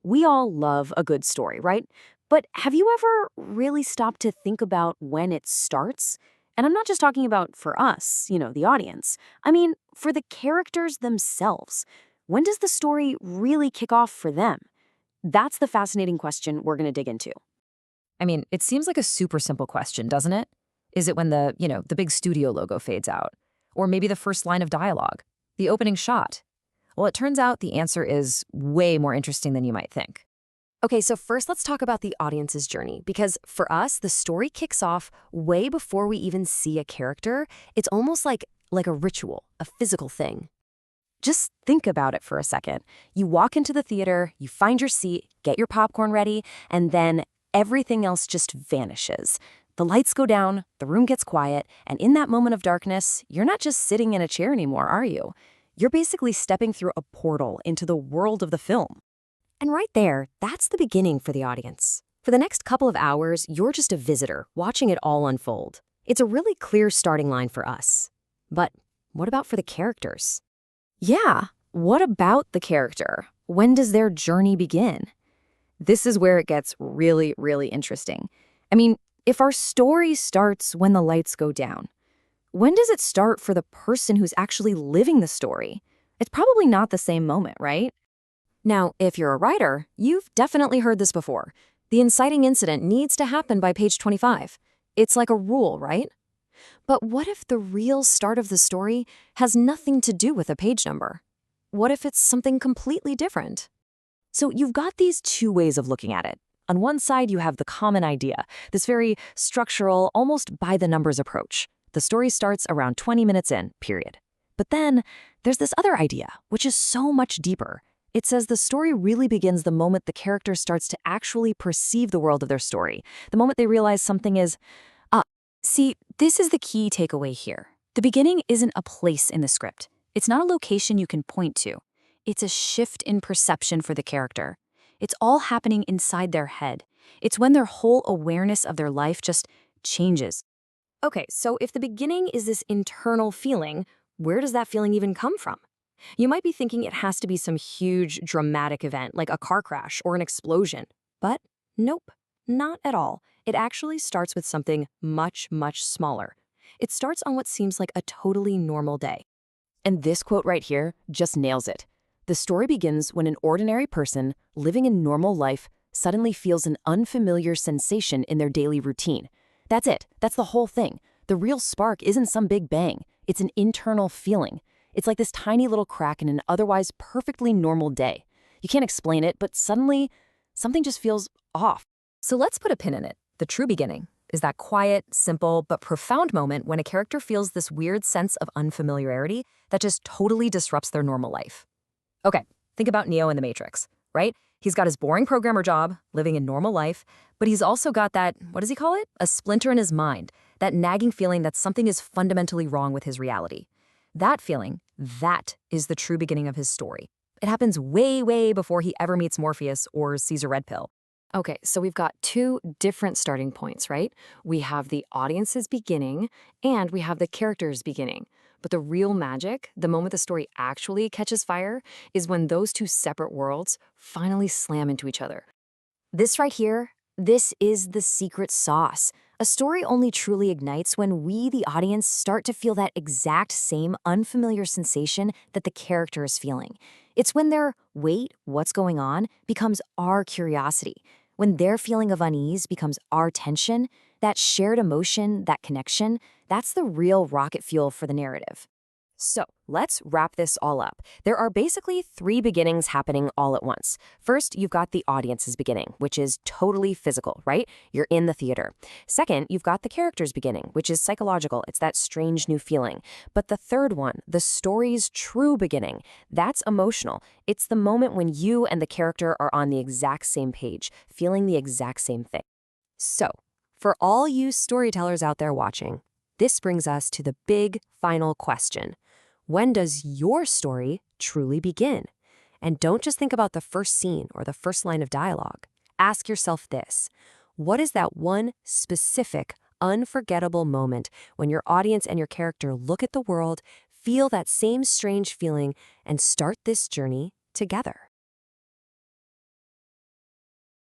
We all love a good story, right? But have you ever really stopped to think about when it starts? And I'm not just talking about for us, the audience. I mean, for the characters themselves. When does the story really kick off for them? That's the fascinating question we're going to dig into. I mean, it seems like a super simple question, doesn't it? Is it when the big studio logo fades out? Or maybe the first line of dialogue? The opening shot? Well, it turns out the answer is way more interesting than you might think. Okay, so first let's talk about the audience's journey, because for us, the story kicks off way before we even see a character. It's almost like a ritual, a physical thing. Just think about it for a second. You walk into the theater, you find your seat, get your popcorn ready, and then everything else just vanishes. The lights go down, the room gets quiet, and in that moment of darkness, you're not just sitting in a chair anymore, are you? You're basically stepping through a portal into the world of the film. And right there, that's the beginning for the audience. For the next couple of hours, you're just a visitor, watching it all unfold. It's a really clear starting line for us. But what about for the characters? Yeah, what about the character? When does their journey begin? This is where it gets really, really interesting. I mean, if our story starts when the lights go down, when does it start for the person who's actually living the story? It's probably not the same moment, right? Now, if you're a writer, you've definitely heard this before. The inciting incident needs to happen by page 25. It's like a rule, right? But what if the real start of the story has nothing to do with a page number? What if it's something completely different? So you've got these two ways of looking at it. On one side, you have the common idea, this very structural, almost by-the-numbers approach. The story starts around 20 minutes in, period. But then there's this other idea, which is so much deeper. It says the story really begins the moment the character starts to actually perceive the world of their story, the moment they realize something is See, this is the key takeaway here. The beginning isn't a place in the script. It's not a location you can point to. It's a shift in perception for the character. It's all happening inside their head. It's when their whole awareness of their life just changes. Okay, so if the beginning is this internal feeling, where does that feeling even come from? You might be thinking it has to be some huge, dramatic event, like a car crash or an explosion. But nope, not at all. It actually starts with something much, much smaller. It starts on what seems like a totally normal day. And this quote right here just nails it. The story begins when an ordinary person living a normal life suddenly feels an unfamiliar sensation in their daily routine. That's it. That's the whole thing. The real spark isn't some big bang. It's an internal feeling. It's like this tiny little crack in an otherwise perfectly normal day. You can't explain it, but suddenly something just feels off. So let's put a pin in it. The true beginning is that quiet, simple, but profound moment when a character feels this weird sense of unfamiliarity that just totally disrupts their normal life. Okay, think about Neo in The Matrix, right? He's got his boring programmer job, living a normal life, but he's also got that, what does he call it? A splinter in his mind, that nagging feeling that something is fundamentally wrong with his reality. That feeling, that is the true beginning of his story. It happens way, way before he ever meets Morpheus or sees a red pill. Okay, so we've got two different starting points, right? We have the audience's beginning and we have the character's beginning. But the real magic, the moment the story actually catches fire, is when those two separate worlds finally slam into each other. This right here, this is the secret sauce. A story only truly ignites when we, the audience, start to feel that exact same unfamiliar sensation that the character is feeling. It's when their, wait, what's going on, becomes our curiosity. When their feeling of unease becomes our tension, that shared emotion, that connection, that's the real rocket fuel for the narrative. So let's wrap this all up. There are basically three beginnings happening all at once. First, you've got the audience's beginning, which is totally physical, right? You're in the theater. Second, you've got the character's beginning, which is psychological. It's that strange new feeling. But the third one, the story's true beginning, that's emotional. It's the moment when you and the character are on the exact same page, feeling the exact same thing. So, for all you storytellers out there watching, this brings us to the big final question. When does your story truly begin? And don't just think about the first scene or the first line of dialogue. Ask yourself this: what is that one specific, unforgettable moment when your audience and your character look at the world, feel that same strange feeling, and start this journey together?